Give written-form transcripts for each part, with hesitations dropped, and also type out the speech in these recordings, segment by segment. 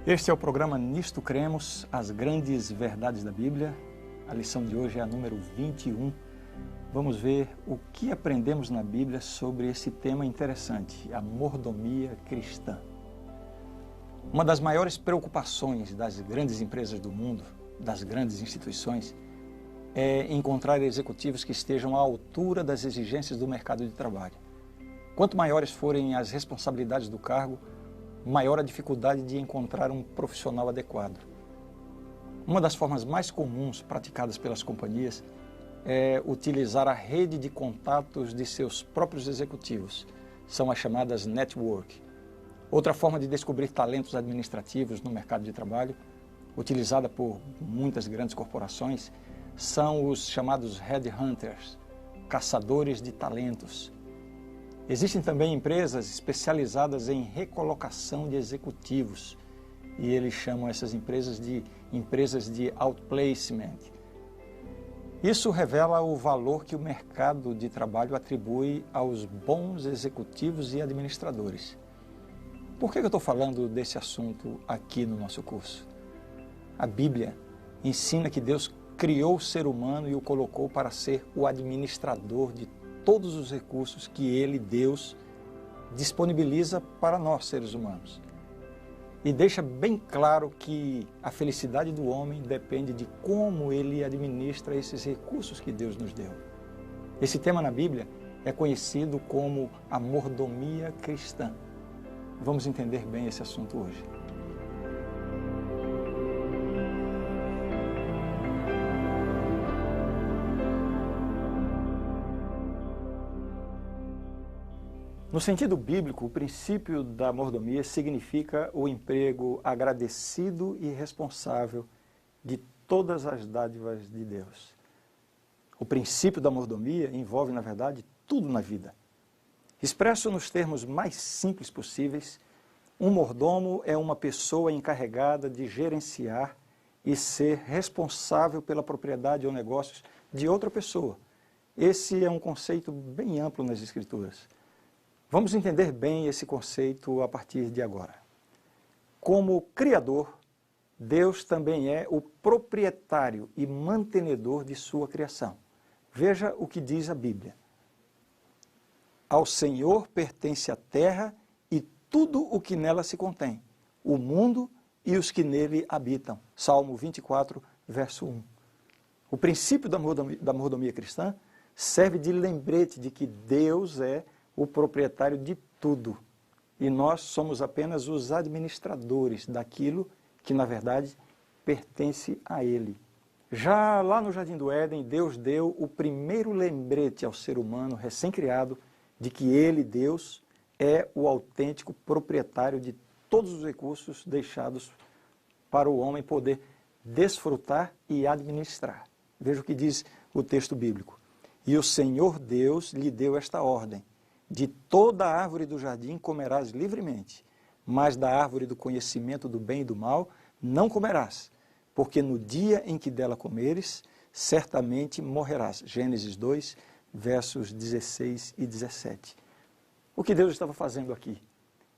Este é o programa Nisto Cremos, as grandes verdades da Bíblia. A lição de hoje é a número 21. Vamos ver o que aprendemos na Bíblia sobre esse tema interessante, a mordomia cristã. Uma das maiores preocupações das grandes empresas do mundo, das grandes instituições, é encontrar executivos que estejam à altura das exigências do mercado de trabalho. Quanto maiores forem as responsabilidades do cargo, maior a dificuldade de encontrar um profissional adequado. Uma das formas mais comuns praticadas pelas companhias é utilizar a rede de contatos de seus próprios executivos. São as chamadas network. Outra forma de descobrir talentos administrativos no mercado de trabalho, utilizada por muitas grandes corporações, são os chamados headhunters, caçadores de talentos. Existem também empresas especializadas em recolocação de executivos e eles chamam essas empresas de outplacement. Isso revela o valor que o mercado de trabalho atribui aos bons executivos e administradores. Por que eu estou falando desse assunto aqui no nosso curso? A Bíblia ensina que Deus criou o ser humano e o colocou para ser o administrador de todos os recursos que Ele, Deus, disponibiliza para nós, seres humanos. E deixa bem claro que a felicidade do homem depende de como ele administra esses recursos que Deus nos deu. Esse tema na Bíblia é conhecido como a mordomia cristã. Vamos entender bem esse assunto hoje. No sentido bíblico, o princípio da mordomia significa o emprego agradecido e responsável de todas as dádivas de Deus. O princípio da mordomia envolve, na verdade, tudo na vida. Expresso nos termos mais simples possíveis, um mordomo é uma pessoa encarregada de gerenciar e ser responsável pela propriedade ou negócios de outra pessoa. Esse é um conceito bem amplo nas Escrituras. Vamos entender bem esse conceito a partir de agora. Como Criador, Deus também é o proprietário e mantenedor de sua criação. Veja o que diz a Bíblia. Ao Senhor pertence a terra e tudo o que nela se contém, o mundo e os que nele habitam. Salmo 24, verso 1. O princípio da mordomia cristã serve de lembrete de que Deus é o proprietário de tudo, e nós somos apenas os administradores daquilo que, na verdade, pertence a Ele. Já lá no Jardim do Éden, Deus deu o primeiro lembrete ao ser humano recém-criado de que Ele, Deus, é o autêntico proprietário de todos os recursos deixados para o homem poder desfrutar e administrar. Veja o que diz o texto bíblico. E o Senhor Deus lhe deu esta ordem: de toda a árvore do jardim comerás livremente, mas da árvore do conhecimento do bem e do mal não comerás, porque no dia em que dela comeres, certamente morrerás. Gênesis 2, versos 16 e 17. O que Deus estava fazendo aqui?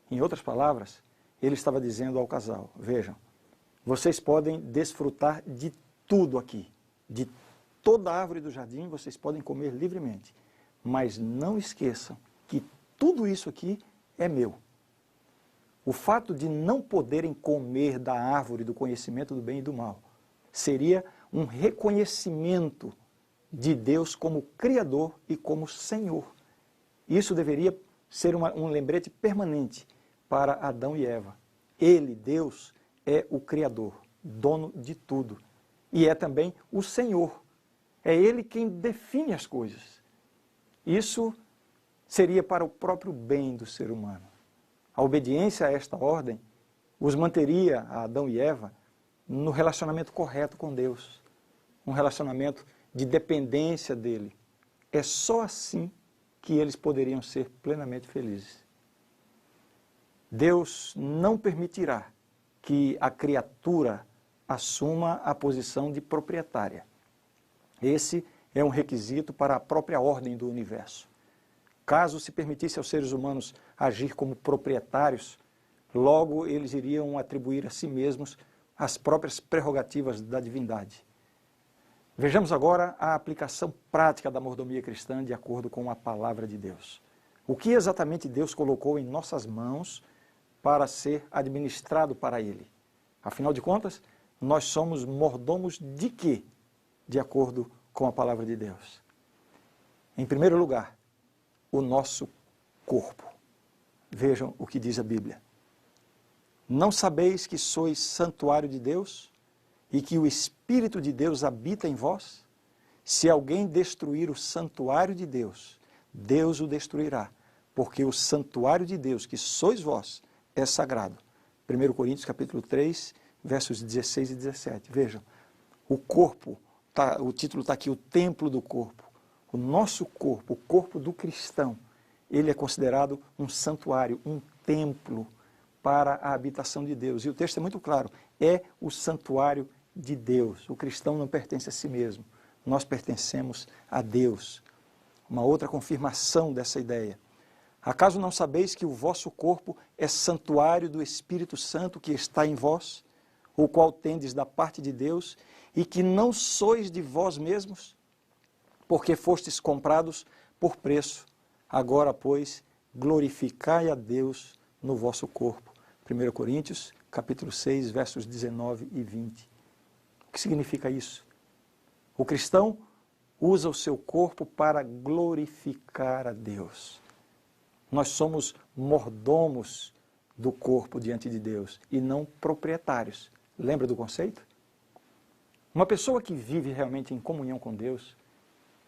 Em outras palavras, Ele estava dizendo ao casal: vejam, vocês podem desfrutar de tudo aqui, de toda a árvore do jardim vocês podem comer livremente, mas não esqueçam que tudo isso aqui é meu. O fato de não poderem comer da árvore do conhecimento do bem e do mal seria um reconhecimento de Deus como Criador e como Senhor. Isso deveria ser um lembrete permanente para Adão e Eva. Ele, Deus, é o Criador, dono de tudo. E é também o Senhor. É Ele quem define as coisas. Isso seria para o próprio bem do ser humano. A obediência a esta ordem os manteria, a Adão e Eva, no relacionamento correto com Deus. Um relacionamento de dependência dele. É só assim que eles poderiam ser plenamente felizes. Deus não permitirá que a criatura assuma a posição de proprietária. Esse é um requisito para a própria ordem do universo. Caso se permitisse aos seres humanos agir como proprietários, Logo, eles iriam atribuir a si mesmos as próprias prerrogativas da divindade. Vejamos agora a aplicação prática da mordomia cristã de acordo com a palavra de Deus. O que exatamente Deus colocou em nossas mãos para ser administrado para Ele? Afinal de contas, nós somos mordomos de quê? De acordo com a palavra de Deus. Em primeiro lugar, o nosso corpo. Vejam o que diz a Bíblia. Não sabeis que sois santuário de Deus e que o Espírito de Deus habita em vós? Se alguém destruir o santuário de Deus, Deus o destruirá, porque o santuário de Deus, que sois vós, é sagrado. 1 Coríntios capítulo 3, versos 16 e 17. Vejam, o corpo, o título está aqui, o templo do corpo. O nosso corpo, o corpo do cristão, ele é considerado um santuário, um templo para a habitação de Deus. E o texto é muito claro, é o santuário de Deus. O cristão não pertence a si mesmo, nós pertencemos a Deus. Uma outra confirmação dessa ideia. Acaso não sabeis que o vosso corpo é santuário do Espírito Santo que está em vós, o qual tendes da parte de Deus, e que não sois de vós mesmos, porque fostes comprados por preço? Agora, pois, glorificai a Deus no vosso corpo. 1 Coríntios, capítulo 6, versos 19 e 20. O que significa isso? O cristão usa o seu corpo para glorificar a Deus. Nós somos mordomos do corpo diante de Deus e não proprietários. Lembra do conceito? Uma pessoa que vive realmente em comunhão com Deus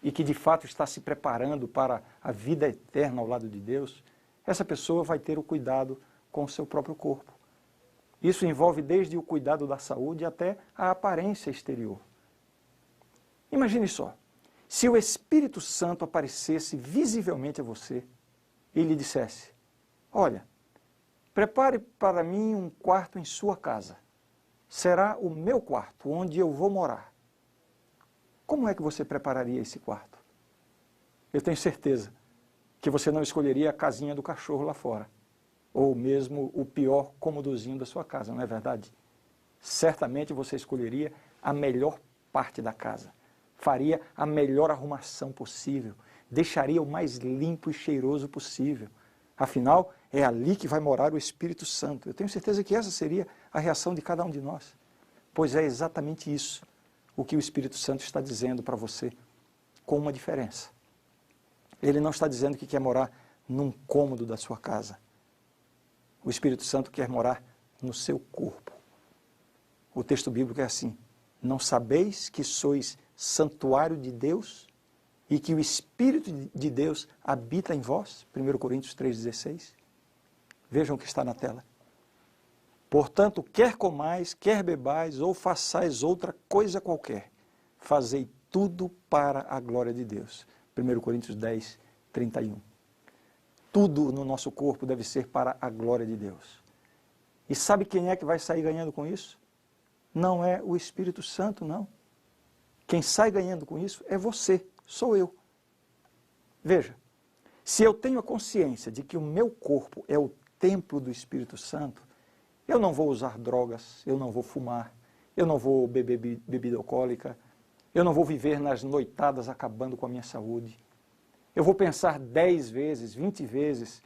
e que de fato está se preparando para a vida eterna ao lado de Deus, essa pessoa vai ter o cuidado com o seu próprio corpo. Isso envolve desde o cuidado da saúde até a aparência exterior. Imagine só, se o Espírito Santo aparecesse visivelmente a você e lhe dissesse: olha, prepare para mim um quarto em sua casa. Será o meu quarto, onde eu vou morar. Como é que você prepararia esse quarto? Eu tenho certeza que você não escolheria a casinha do cachorro lá fora, ou mesmo o pior cômodozinho da sua casa, não é verdade? Certamente você escolheria a melhor parte da casa, faria a melhor arrumação possível, deixaria o mais limpo e cheiroso possível. Afinal, é ali que vai morar o Espírito Santo. Eu tenho certeza que essa seria a reação de cada um de nós, pois é exatamente isso o que o Espírito Santo está dizendo para você, com uma diferença. Ele não está dizendo que quer morar num cômodo da sua casa. O Espírito Santo quer morar no seu corpo. O texto bíblico é assim: não sabeis que sois santuário de Deus e que o Espírito de Deus habita em vós? 1 Coríntios 3,16. Vejam o que está na tela. Portanto, quer comais, quer bebais, ou façais outra coisa qualquer, fazei tudo para a glória de Deus. 1 Coríntios 10, 31. Tudo no nosso corpo deve ser para a glória de Deus. E sabe quem é que vai sair ganhando com isso? Não é o Espírito Santo, não. Quem sai ganhando com isso é você, sou eu. Veja, se eu tenho a consciência de que o meu corpo é o templo do Espírito Santo, eu não vou usar drogas, eu não vou fumar, eu não vou beber bebida alcoólica, eu não vou viver nas noitadas acabando com a minha saúde. Eu vou pensar 10 vezes, 20 vezes,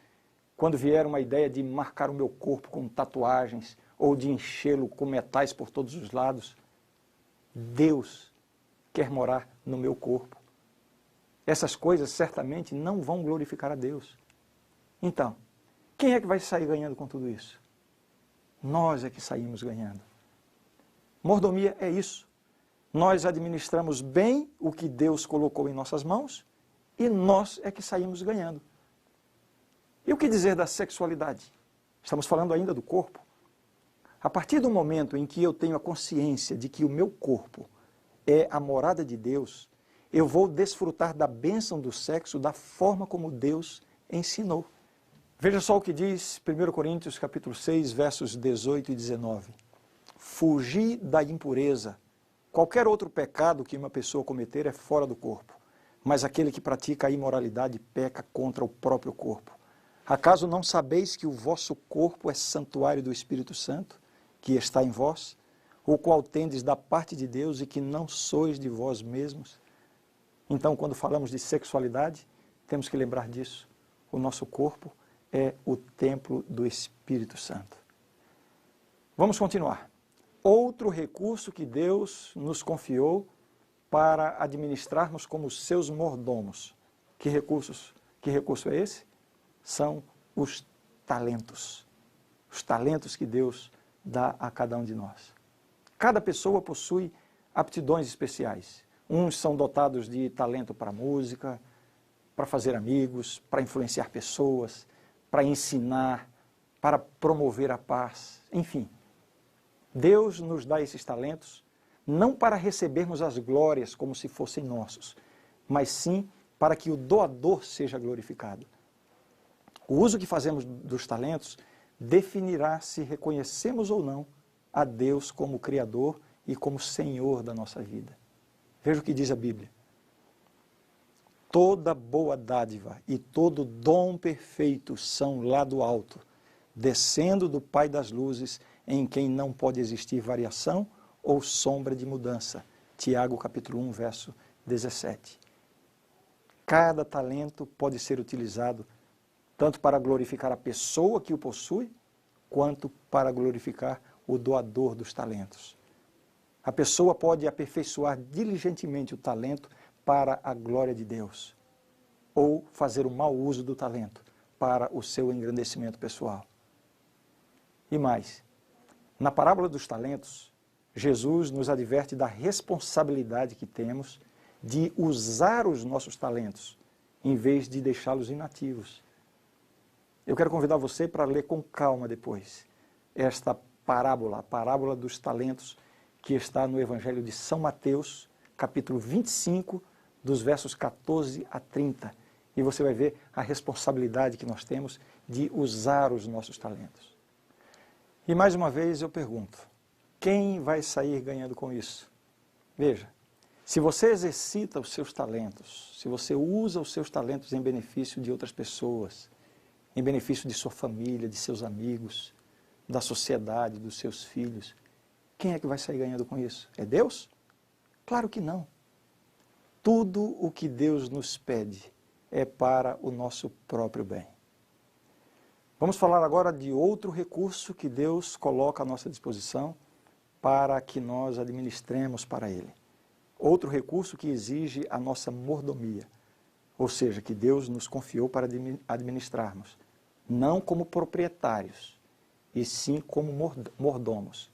quando vier uma ideia de marcar o meu corpo com tatuagens ou de enchê-lo com metais por todos os lados. Deus quer morar no meu corpo. Essas coisas certamente não vão glorificar a Deus. Então, quem é que vai sair ganhando com tudo isso? Nós é que saímos ganhando. Mordomia é isso. Nós administramos bem o que Deus colocou em nossas mãos e nós é que saímos ganhando. E o que dizer da sexualidade? Estamos falando ainda do corpo. A partir do momento em que eu tenho a consciência de que o meu corpo é a morada de Deus, eu vou desfrutar da bênção do sexo da forma como Deus ensinou. Veja só o que diz 1 Coríntios capítulo 6, versos 18 e 19. Fugi da impureza. Qualquer outro pecado que uma pessoa cometer é fora do corpo, mas aquele que pratica a imoralidade peca contra o próprio corpo. Acaso não sabeis que o vosso corpo é santuário do Espírito Santo, que está em vós, o qual tendes da parte de Deus e que não sois de vós mesmos? Então, quando falamos de sexualidade, temos que lembrar disso. O nosso corpo é o templo do Espírito Santo. Vamos continuar. Outro recurso que Deus nos confiou para administrarmos como seus mordomos. Que recurso é esse? São os talentos. Os talentos que Deus dá a cada um de nós. Cada pessoa possui aptidões especiais. Uns são dotados de talento para música, para fazer amigos, para influenciar pessoas, para ensinar, para promover a paz, enfim. Deus nos dá esses talentos não para recebermos as glórias como se fossem nossos, mas sim para que o doador seja glorificado. O uso que fazemos dos talentos definirá se reconhecemos ou não a Deus como Criador e como Senhor da nossa vida. Veja o que diz a Bíblia. Toda boa dádiva e todo dom perfeito são lá do alto, descendo do Pai das luzes, em quem não pode existir variação ou sombra de mudança. Tiago capítulo 1, verso 17. Cada talento pode ser utilizado tanto para glorificar a pessoa que o possui, quanto para glorificar o doador dos talentos. A pessoa pode aperfeiçoar diligentemente o talento para a glória de Deus, ou fazer o mau uso do talento para o seu engrandecimento pessoal. E mais, na parábola dos talentos, Jesus nos adverte da responsabilidade que temos de usar os nossos talentos, em vez de deixá-los inativos. Eu quero convidar você para ler com calma depois esta parábola, a parábola dos talentos, que está no Evangelho de São Mateus, capítulo 25, dos versos 14 a 30. E você vai ver a responsabilidade que nós temos de usar os nossos talentos. E mais uma vez eu pergunto, quem vai sair ganhando com isso? Veja, se você exercita os seus talentos, se você usa os seus talentos em benefício de outras pessoas, em benefício de sua família, de seus amigos, da sociedade, dos seus filhos, quem é que vai sair ganhando com isso? É Deus? Claro que não. Tudo o que Deus nos pede é para o nosso próprio bem. Vamos falar agora de outro recurso que Deus coloca à nossa disposição para que nós administremos para Ele. Outro recurso que exige a nossa mordomia, ou seja, que Deus nos confiou para administrarmos, não como proprietários, e sim como mordomos.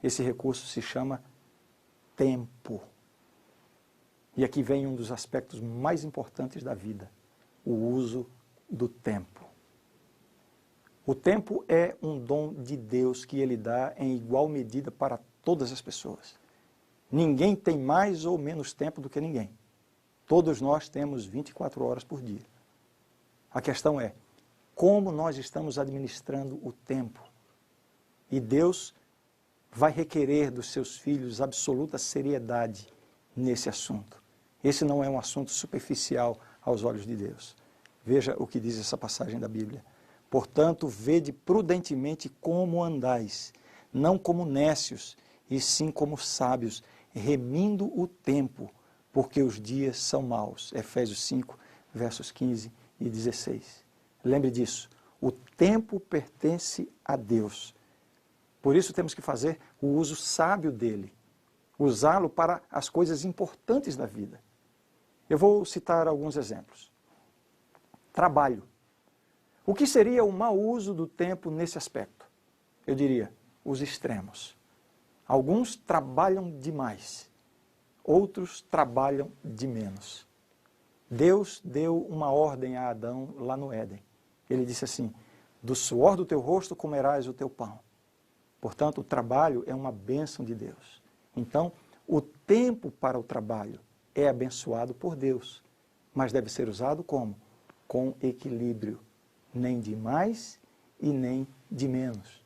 Esse recurso se chama tempo. E aqui vem um dos aspectos mais importantes da vida, o uso do tempo. O tempo é um dom de Deus que Ele dá em igual medida para todas as pessoas. Ninguém tem mais ou menos tempo do que ninguém. Todos nós temos 24 horas por dia. A questão é, como nós estamos administrando o tempo? E Deus vai requerer dos seus filhos absoluta seriedade nesse assunto. Esse não é um assunto superficial aos olhos de Deus. Veja o que diz essa passagem da Bíblia. Portanto, vede prudentemente como andais, não como nécios, e sim como sábios, remindo o tempo, porque os dias são maus. Efésios 5, versos 15 e 16. Lembre disso, o tempo pertence a Deus. Por isso temos que fazer o uso sábio dele, usá-lo para as coisas importantes da vida. Eu vou citar alguns exemplos. Trabalho. O que seria o mau uso do tempo nesse aspecto? Eu diria, os extremos. Alguns trabalham demais, outros trabalham de menos. Deus deu uma ordem a Adão lá no Éden. Ele disse assim, do suor do teu rosto comerás o teu pão. Portanto, o trabalho é uma bênção de Deus. Então, o tempo para o trabalho é abençoado por Deus, mas deve ser usado como? Com equilíbrio, nem de mais e nem de menos.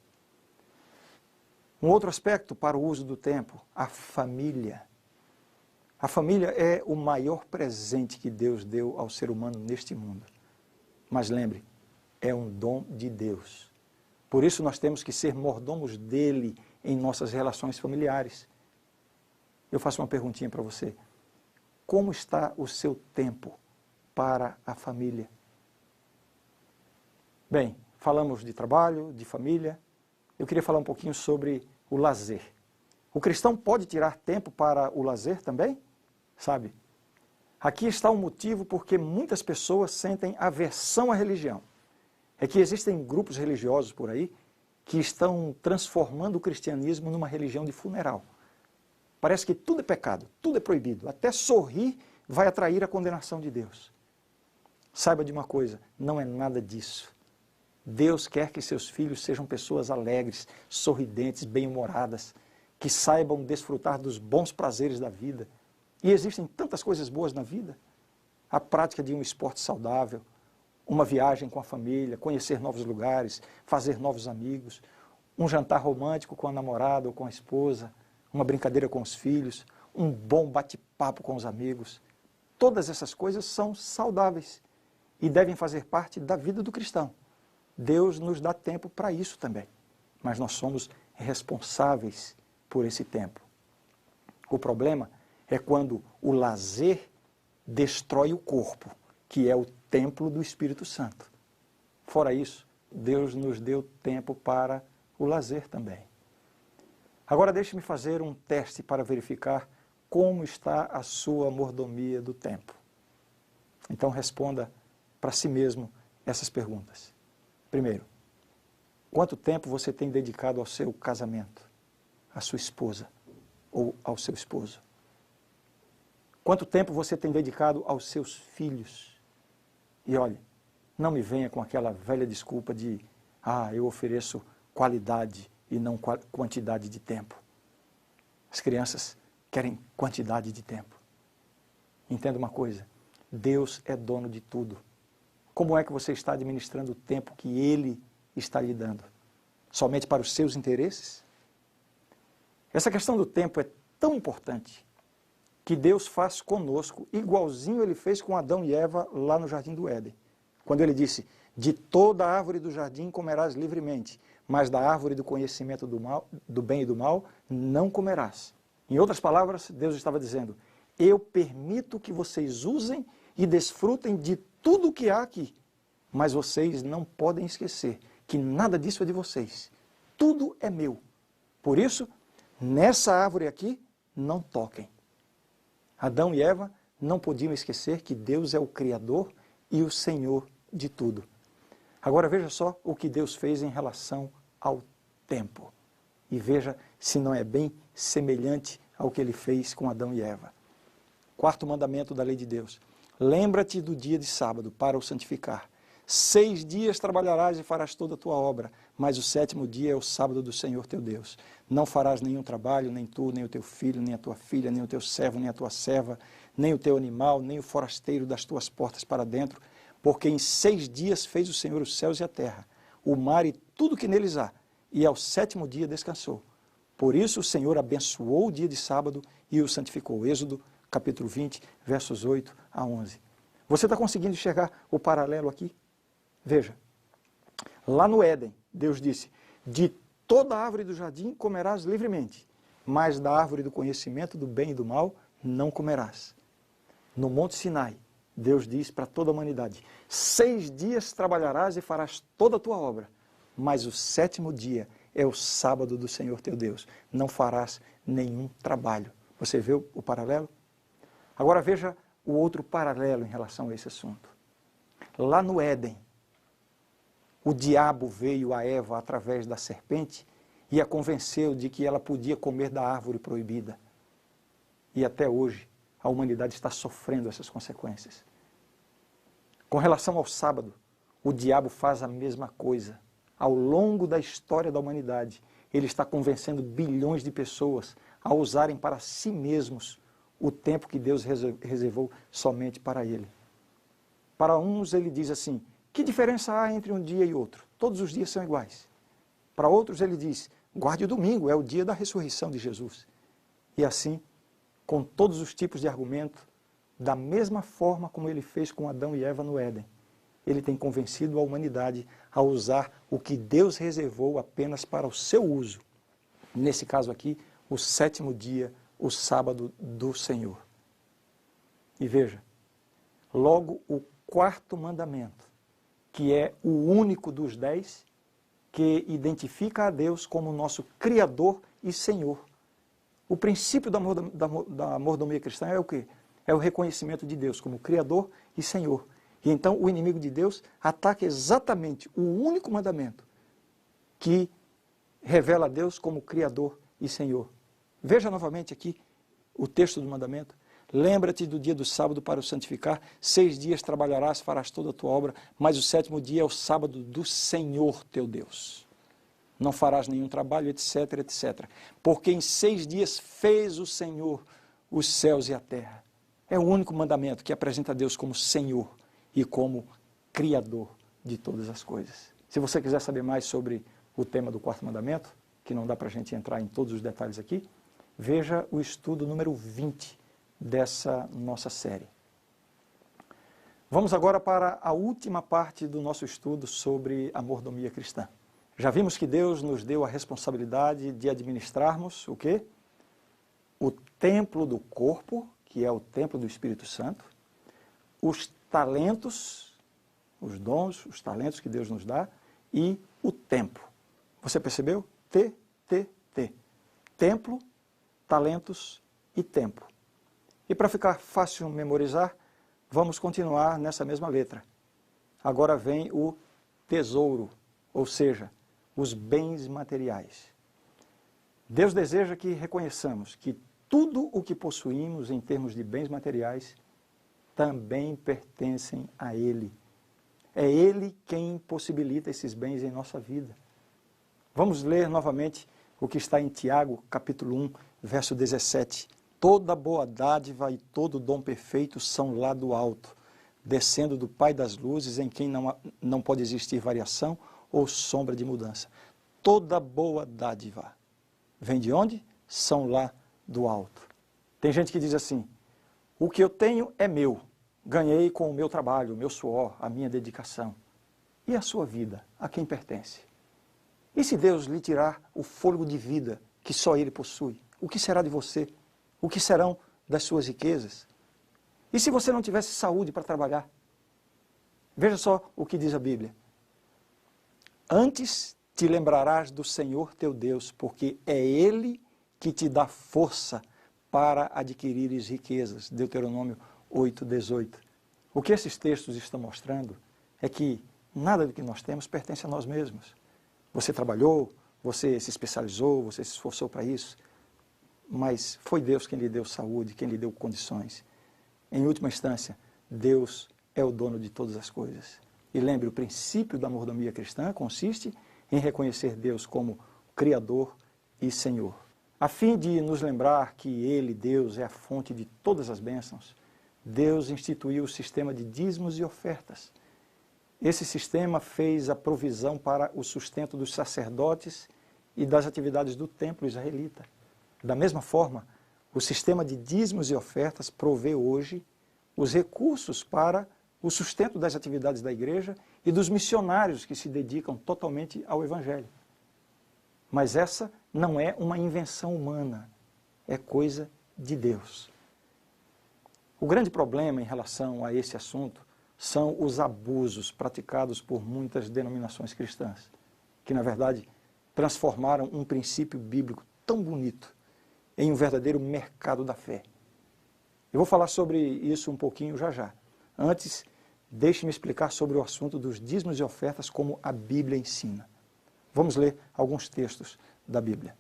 Um outro aspecto para o uso do tempo, a família. A família é o maior presente que Deus deu ao ser humano neste mundo. Mas lembre, é um dom de Deus. Por isso nós temos que ser mordomos dele em nossas relações familiares. Eu faço uma perguntinha para você. Como está o seu tempo para a família? Bem, falamos de trabalho, de família. Eu queria falar um pouquinho sobre o lazer. O cristão pode tirar tempo para o lazer também? Sabe? Aqui está o motivo porque muitas pessoas sentem aversão à religião. É que existem grupos religiosos por aí que estão transformando o cristianismo numa religião de funeral. Parece que tudo é pecado, tudo é proibido. Até sorrir vai atrair a condenação de Deus. Saiba de uma coisa, não é nada disso. Deus quer que seus filhos sejam pessoas alegres, sorridentes, bem-humoradas, que saibam desfrutar dos bons prazeres da vida. E existem tantas coisas boas na vida. A prática de um esporte saudável, uma viagem com a família, conhecer novos lugares, fazer novos amigos, um jantar romântico com a namorada ou com a esposa, uma brincadeira com os filhos, um bom bate-papo com os amigos. Todas essas coisas são saudáveis e devem fazer parte da vida do cristão. Deus nos dá tempo para isso também, mas nós somos responsáveis por esse tempo. O problema é quando o lazer destrói o corpo, que é o templo do Espírito Santo. Fora isso, Deus nos deu tempo para o lazer também. Agora deixe-me fazer um teste para verificar como está a sua mordomia do tempo. Então responda para si mesmo essas perguntas. Primeiro, quanto tempo você tem dedicado ao seu casamento, à sua esposa ou ao seu esposo? Quanto tempo você tem dedicado aos seus filhos? E olhe, não me venha com aquela velha desculpa de eu ofereço qualidade e não quantidade de tempo. As crianças querem quantidade de tempo. Entenda uma coisa, Deus é dono de tudo. Como é que você está administrando o tempo que Ele está lhe dando? Somente para os seus interesses? Essa questão do tempo é tão importante que Deus faz conosco igualzinho Ele fez com Adão e Eva lá no Jardim do Éden. Quando Ele disse, de toda a árvore do jardim comerás livremente, mas da árvore do conhecimento do bem e do mal não comerás. Em outras palavras, Deus estava dizendo, eu permito que vocês usem e desfrutem de tudo o que há aqui, mas vocês não podem esquecer que nada disso é de vocês. Tudo é meu. Por isso, nessa árvore aqui, não toquem. Adão e Eva não podiam esquecer que Deus é o Criador e o Senhor de tudo. Agora veja só o que Deus fez em relação ao tempo. E veja se não é bem semelhante ao que Ele fez com Adão e Eva. Quarto mandamento da lei de Deus. Lembra-te do dia de sábado para o santificar. 6 dias trabalharás e farás toda a tua obra, mas o 7º dia é o sábado do Senhor teu Deus. Não farás nenhum trabalho, nem tu, nem o teu filho, nem a tua filha, nem o teu servo, nem a tua serva, nem o teu animal, nem o forasteiro das tuas portas para dentro, porque em 6 dias fez o Senhor os céus e a terra, o mar e tudo que neles há, e ao 7º dia descansou. Por isso o Senhor abençoou o dia de sábado e o santificou. Êxodo, capítulo 20, versos 8 a 11. Você está conseguindo enxergar o paralelo aqui? Veja, lá no Éden, Deus disse, de toda árvore do jardim comerás livremente, mas da árvore do conhecimento do bem e do mal não comerás. No Monte Sinai, Deus diz para toda a humanidade, 6 dias trabalharás e farás toda a tua obra, mas o 7º dia é o sábado do Senhor teu Deus, não farás nenhum trabalho. Você vê o paralelo? Agora veja o outro paralelo em relação a esse assunto. Lá no Éden, o diabo veio a Eva através da serpente e a convenceu de que ela podia comer da árvore proibida. E até hoje, a humanidade está sofrendo essas consequências. Com relação ao sábado, o diabo faz a mesma coisa. Ao longo da história da humanidade, ele está convencendo bilhões de pessoas a usarem para si mesmos o tempo que Deus reservou somente para ele. Para uns ele diz assim, que diferença há entre um dia e outro? Todos os dias são iguais. Para outros ele diz, guarde o domingo, é o dia da ressurreição de Jesus. E assim, com todos os tipos de argumento, da mesma forma como ele fez com Adão e Eva no Éden, ele tem convencido a humanidade a usar o que Deus reservou apenas para o seu uso. Nesse caso aqui, o 7º dia, o sábado do Senhor. E veja, logo o 4º mandamento, que é o único dos 10, que identifica a Deus como nosso Criador e Senhor. O princípio da mordomia cristã é o quê? É o reconhecimento de Deus como Criador e Senhor. E então o inimigo de Deus ataca exatamente o único mandamento que revela a Deus como Criador e Senhor. Veja novamente aqui o texto do mandamento. Lembra-te do dia do sábado para o santificar. 6 dias trabalharás, farás toda a tua obra, mas o 7º dia é o sábado do Senhor teu Deus. Não farás nenhum trabalho, etc, etc. Porque em 6 dias fez o Senhor os céus e a terra. É o único mandamento que apresenta a Deus como Senhor e como Criador de todas as coisas. Se você quiser saber mais sobre o tema do 4º mandamento, que não dá para a gente entrar em todos os detalhes aqui, veja o estudo número 20 dessa nossa série. Vamos agora para a última parte do nosso estudo sobre a mordomia cristã. Já vimos que Deus nos deu a responsabilidade de administrarmos o quê? O templo do corpo, que é o templo do Espírito Santo, os talentos, os dons, os talentos que Deus nos dá, e o tempo. Você percebeu? T. Templo, talentos e tempo. E para ficar fácil memorizar, vamos continuar nessa mesma letra. Agora vem o tesouro, ou seja, os bens materiais. Deus deseja que reconheçamos que tudo o que possuímos em termos de bens materiais também pertencem a Ele. É Ele quem possibilita esses bens em nossa vida. Vamos ler novamente o que está em Tiago, capítulo 1, verso 17. Toda boa dádiva e todo dom perfeito são lá do alto, descendo do Pai das luzes, em quem não pode existir variação ou sombra de mudança. Toda boa dádiva vem de onde? São lá do alto. Tem gente que diz assim, o que eu tenho é meu, ganhei com o meu trabalho, o meu suor, a minha dedicação. E a sua vida, a quem pertence? E se Deus lhe tirar o fôlego de vida que só Ele possui, o que será de você? O que serão das suas riquezas? E se você não tivesse saúde para trabalhar? Veja só o que diz a Bíblia. Antes te lembrarás do Senhor teu Deus, porque é Ele que te dá força para adquirires riquezas. Deuteronômio 8:18. O que esses textos estão mostrando é que nada do que nós temos pertence a nós mesmos. Você trabalhou, você se especializou, você se esforçou para isso, mas foi Deus quem lhe deu saúde, quem lhe deu condições. Em última instância, Deus é o dono de todas as coisas. E lembre, o princípio da mordomia cristã consiste em reconhecer Deus como Criador e Senhor. A fim de nos lembrar que Ele, Deus, é a fonte de todas as bênçãos, Deus instituiu o sistema de dízimos e ofertas. Esse sistema fez a provisão para o sustento dos sacerdotes e das atividades do templo israelita. Da mesma forma, o sistema de dízimos e ofertas provê hoje os recursos para o sustento das atividades da igreja e dos missionários que se dedicam totalmente ao Evangelho. Mas essa não é uma invenção humana, é coisa de Deus. O grande problema em relação a esse assunto são os abusos praticados por muitas denominações cristãs, que na verdade transformaram um princípio bíblico tão bonito em um verdadeiro mercado da fé. Eu vou falar sobre isso um pouquinho já já. Antes, deixe-me explicar sobre o assunto dos dízimos e ofertas como a Bíblia ensina. Vamos ler alguns textos da Bíblia.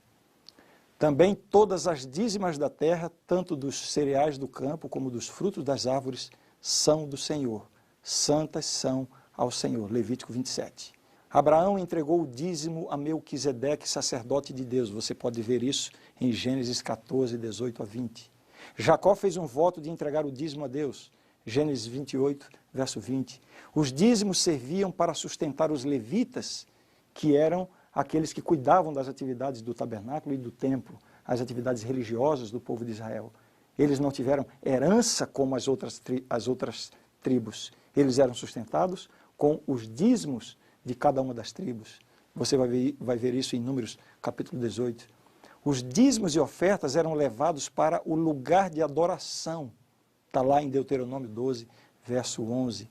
Também todas as dízimas da terra, tanto dos cereais do campo como dos frutos das árvores, são do Senhor. Santas são ao Senhor. Levítico 27. Abraão entregou o dízimo a Melquisedeque, sacerdote de Deus. Você pode ver isso em Gênesis 14, 18 a 20. Jacó fez um voto de entregar o dízimo a Deus. Gênesis 28, verso 20. Os dízimos serviam para sustentar os levitas, que eram aqueles que cuidavam das atividades do tabernáculo e do templo, as atividades religiosas do povo de Israel. Eles não tiveram herança como as outras tribos. Eles eram sustentados com os dízimos de cada uma das tribos. Você vai ver isso em Números capítulo 18. Os dízimos e ofertas eram levados para o lugar de adoração. Está lá em Deuteronômio 12, verso 11.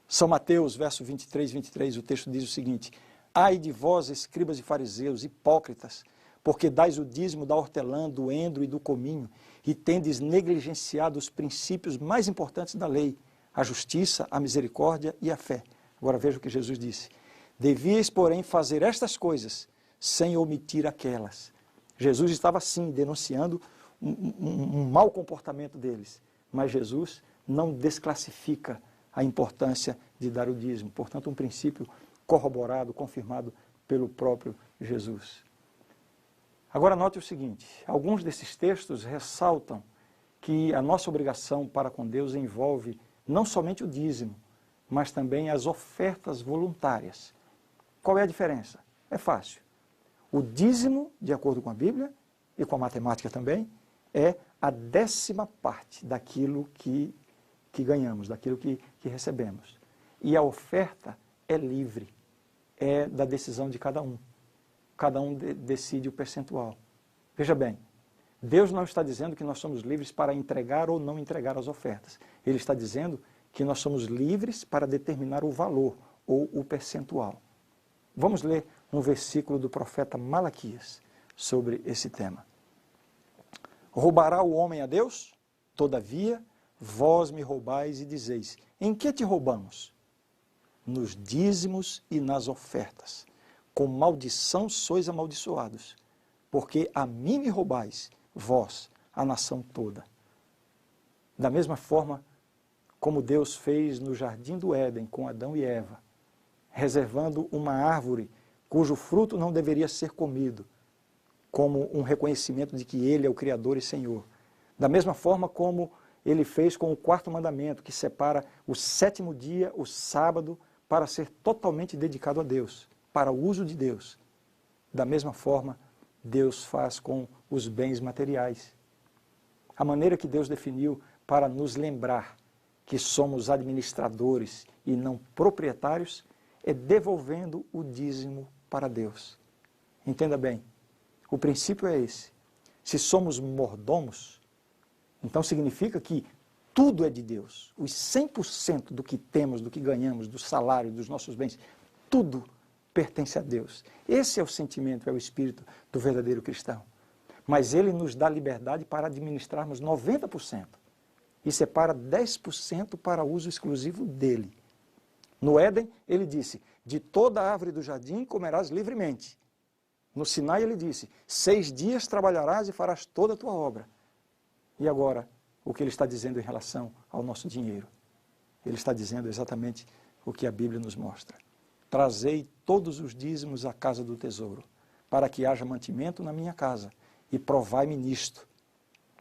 São Mateus, verso 23, o texto diz o seguinte: ai de vós, escribas e fariseus, hipócritas, porque dais o dízimo da hortelã, do endro e do cominho, e tendes negligenciado os princípios mais importantes da lei, a justiça, a misericórdia e a fé. Agora veja o que Jesus disse: devíeis, porém, fazer estas coisas, sem omitir aquelas. Jesus estava, sim, denunciando um mau comportamento deles, mas Jesus não desclassifica a importância de dar o dízimo. Portanto, um princípio corroborado, confirmado pelo próprio Jesus. Agora note o seguinte: alguns desses textos ressaltam que a nossa obrigação para com Deus envolve não somente o dízimo, mas também as ofertas voluntárias. Qual é a diferença? É fácil. O dízimo, de acordo com a Bíblia e com a matemática também, é a 10ª parte daquilo que ganhamos, daquilo que recebemos. E a oferta é livre, é da decisão de cada um. Cada um decide o percentual. Veja bem, Deus não está dizendo que nós somos livres para entregar ou não entregar as ofertas. Ele está dizendo que nós somos livres para determinar o valor ou o percentual. Vamos ler um versículo do profeta Malaquias sobre esse tema. Roubará o homem a Deus? Todavia, vós me roubais e dizeis: em que te roubamos? Nos dízimos e nas ofertas. Com maldição sois amaldiçoados, porque a mim me roubais, vós, a nação toda. Da mesma forma como Deus fez no jardim do Éden com Adão e Eva, reservando uma árvore cujo fruto não deveria ser comido, como um reconhecimento de que Ele é o Criador e Senhor. Da mesma forma como Ele fez com o 4º mandamento, que separa o 7º dia, o sábado, para ser totalmente dedicado a Deus, para o uso de Deus. Da mesma forma, Deus faz com os bens materiais. A maneira que Deus definiu para nos lembrar que somos administradores e não proprietários é devolvendo o dízimo para Deus. Entenda bem, o princípio é esse. Se somos mordomos, então significa que tudo é de Deus. Os 100% do que temos, do que ganhamos, do salário, dos nossos bens, tudo pertence a Deus. Esse é o sentimento, é o espírito do verdadeiro cristão. Mas ele nos dá liberdade para administrarmos 90% e separa 10% para uso exclusivo dele. No Éden, ele disse: de toda a árvore do jardim comerás livremente. No Sinai, ele disse: 6 dias trabalharás e farás toda a tua obra. E agora, o que ele está dizendo em relação ao nosso dinheiro? Ele está dizendo exatamente o que a Bíblia nos mostra. Trazei todos os dízimos à casa do tesouro, para que haja mantimento na minha casa, e provai-me nisto,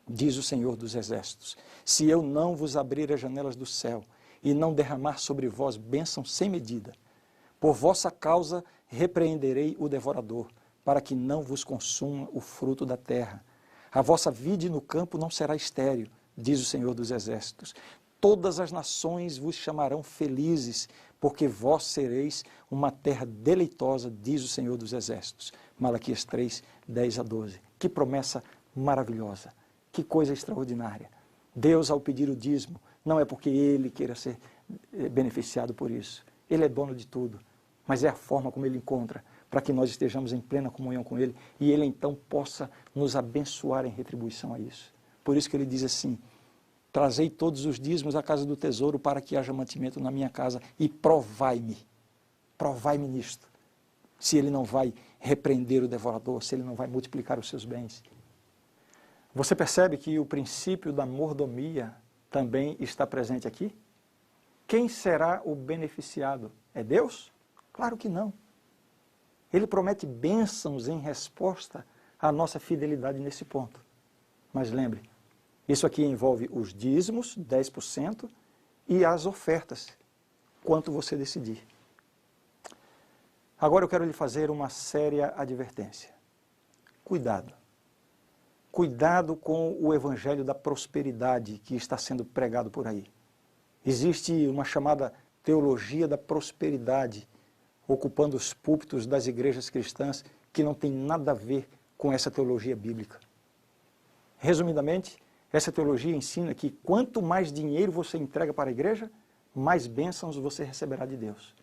diz o Senhor dos Exércitos, se eu não vos abrir as janelas do céu, e não derramar sobre vós bênção sem medida. Por vossa causa repreenderei o devorador, para que não vos consuma o fruto da terra. A vossa vide no campo não será estéril, diz o Senhor dos Exércitos. Todas as nações vos chamarão felizes, porque vós sereis uma terra deleitosa, diz o Senhor dos Exércitos. Malaquias 3, 10 a 12. Que promessa maravilhosa, que coisa extraordinária. Deus, ao pedir o dízimo, não é porque Ele queira ser beneficiado por isso. Ele é dono de tudo, mas é a forma como Ele encontra para que nós estejamos em plena comunhão com Ele e Ele então possa nos abençoar em retribuição a isso. Por isso que Ele diz assim: trazei todos os dízimos à casa do tesouro para que haja mantimento na minha casa e provai-me nisto. Se Ele não vai repreender o devorador, se Ele não vai multiplicar os seus bens. Você percebe que o princípio da mordomia também está presente aqui? Quem será o beneficiado? É Deus? Claro que não. Ele promete bênçãos em resposta à nossa fidelidade nesse ponto. Mas lembre, isso aqui envolve os dízimos, 10%, e as ofertas, quanto você decidir. Agora eu quero lhe fazer uma séria advertência. Cuidado. Cuidado com o evangelho da prosperidade que está sendo pregado por aí. Existe uma chamada teologia da prosperidade ocupando os púlpitos das igrejas cristãs que não tem nada a ver com essa teologia bíblica. Resumidamente, essa teologia ensina que quanto mais dinheiro você entrega para a igreja, mais bênçãos você receberá de Deus.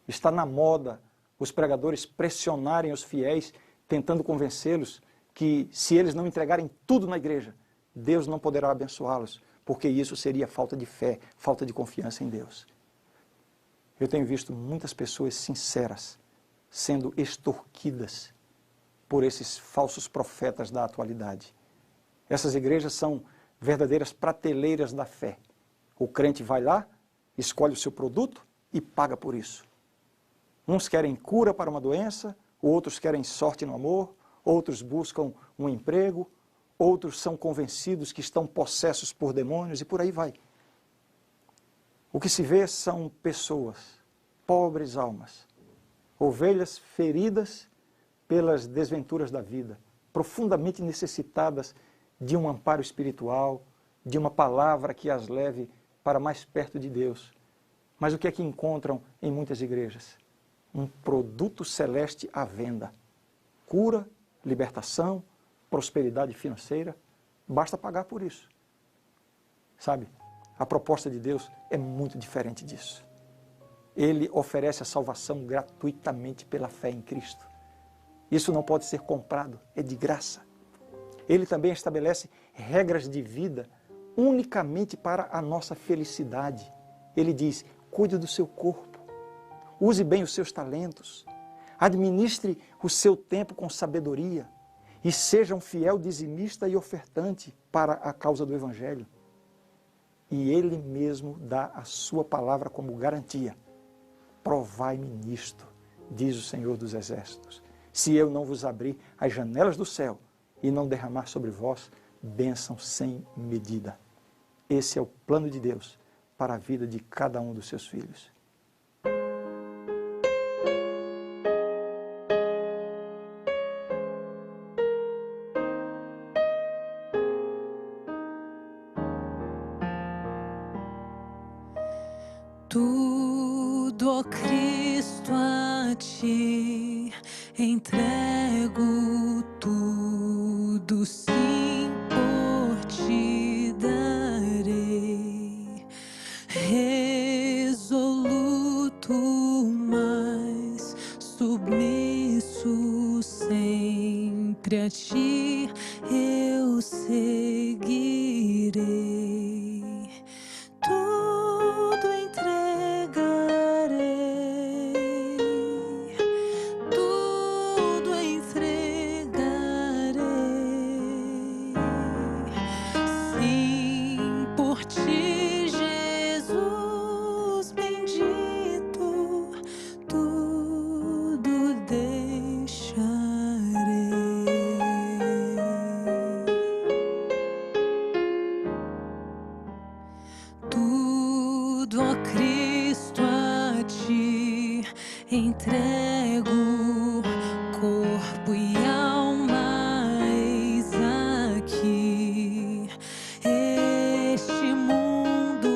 Está na moda os pregadores pressionarem os fiéis, tentando convencê-los que se eles não entregarem tudo na igreja, Deus não poderá abençoá-los, porque isso seria falta de fé, falta de confiança em Deus. Eu tenho visto muitas pessoas sinceras sendo extorquidas por esses falsos profetas da atualidade. Essas igrejas são verdadeiras prateleiras da fé. O crente vai lá, escolhe o seu produto e paga por isso. Uns querem cura para uma doença, outros querem sorte no amor, outros buscam um emprego, outros são convencidos que estão possessos por demônios e por aí vai. O que se vê são pessoas, pobres almas, ovelhas feridas pelas desventuras da vida, profundamente necessitadas de um amparo espiritual, de uma palavra que as leve para mais perto de Deus. Mas o que é que encontram em muitas igrejas? Um produto celeste à venda. Cura, libertação, prosperidade financeira, basta pagar por isso. Sabe, a proposta de Deus é muito diferente disso. Ele oferece a salvação gratuitamente pela fé em Cristo. Isso não pode ser comprado, é de graça. Ele também estabelece regras de vida unicamente para a nossa felicidade. Ele diz, cuide do seu corpo, use bem os seus talentos, administre o seu tempo com sabedoria e seja um fiel dizimista e ofertante para a causa do Evangelho. E Ele mesmo dá a sua palavra como garantia. Provai-me nisto, diz o Senhor dos Exércitos, se eu não vos abrir as janelas do céu e não derramar sobre vós bênção sem medida. Esse é o plano de Deus para a vida de cada um dos seus filhos. Tudo, ó Cristo, a ti entrego, tudo sim por ti darei, resoluto, mas submisso sempre a ti eu seguirei. Tudo entregarei, tudo entregarei. Sim, por ti, Jesus bendito, tudo deixarei. Tudo, ó Cristo, a ti entrego, corpo e alma, eis aqui. Este mundo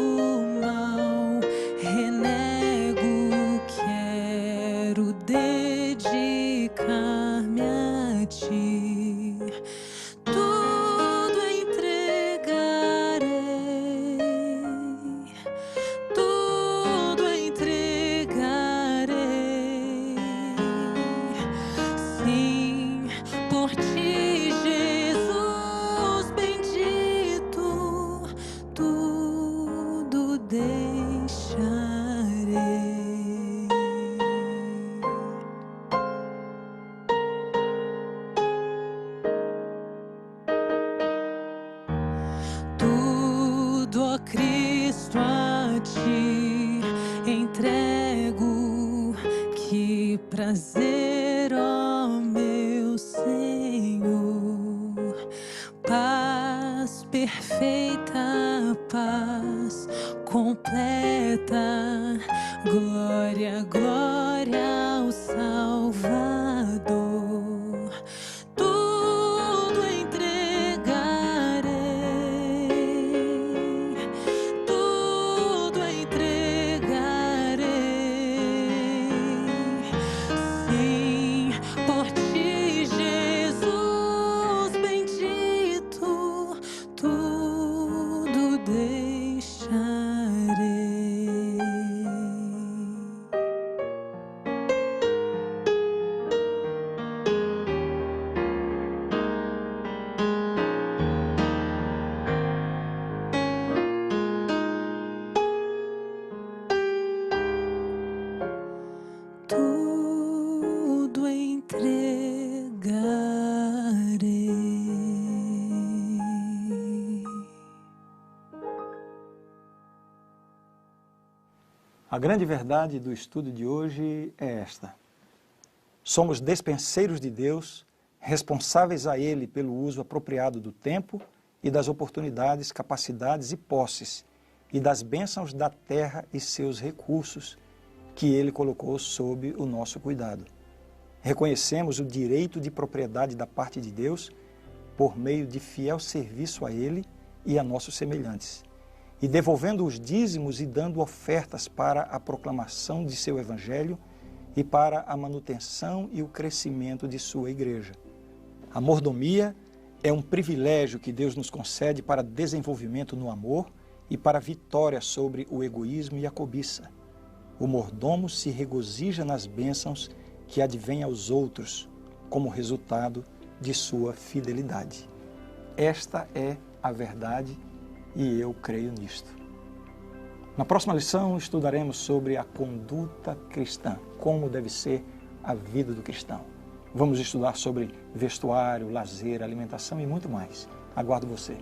mal renego, quero dedicar-me a ti. Tudo entregarei, tudo entregarei. Sim, por ti, Jesus bendito, tudo deixarei. Tudo, ó Cristo, a ti entrego, que prazer, ó meu Senhor. Paz perfeita, paz completa, glória, glória ao Salvador. Tudo entregarei, tudo entregarei. A grande verdade do estudo de hoje é esta: somos despenseiros de Deus, responsáveis a Ele pelo uso apropriado do tempo e das oportunidades, capacidades e posses, e das bênçãos da terra e seus recursos que Ele colocou sob o nosso cuidado. Reconhecemos o direito de propriedade da parte de Deus por meio de fiel serviço a Ele e a nossos semelhantes, e devolvendo os dízimos e dando ofertas para a proclamação de seu Evangelho e para a manutenção e o crescimento de sua igreja. A mordomia é um privilégio que Deus nos concede para desenvolvimento no amor e para vitória sobre o egoísmo e a cobiça. O mordomo se regozija nas bênçãos que advêm aos outros como resultado de sua fidelidade. Esta é a verdade e eu creio nisto. Na próxima lição estudaremos sobre a conduta cristã, como deve ser a vida do cristão. Vamos estudar sobre vestuário, lazer, alimentação e muito mais. Aguardo você.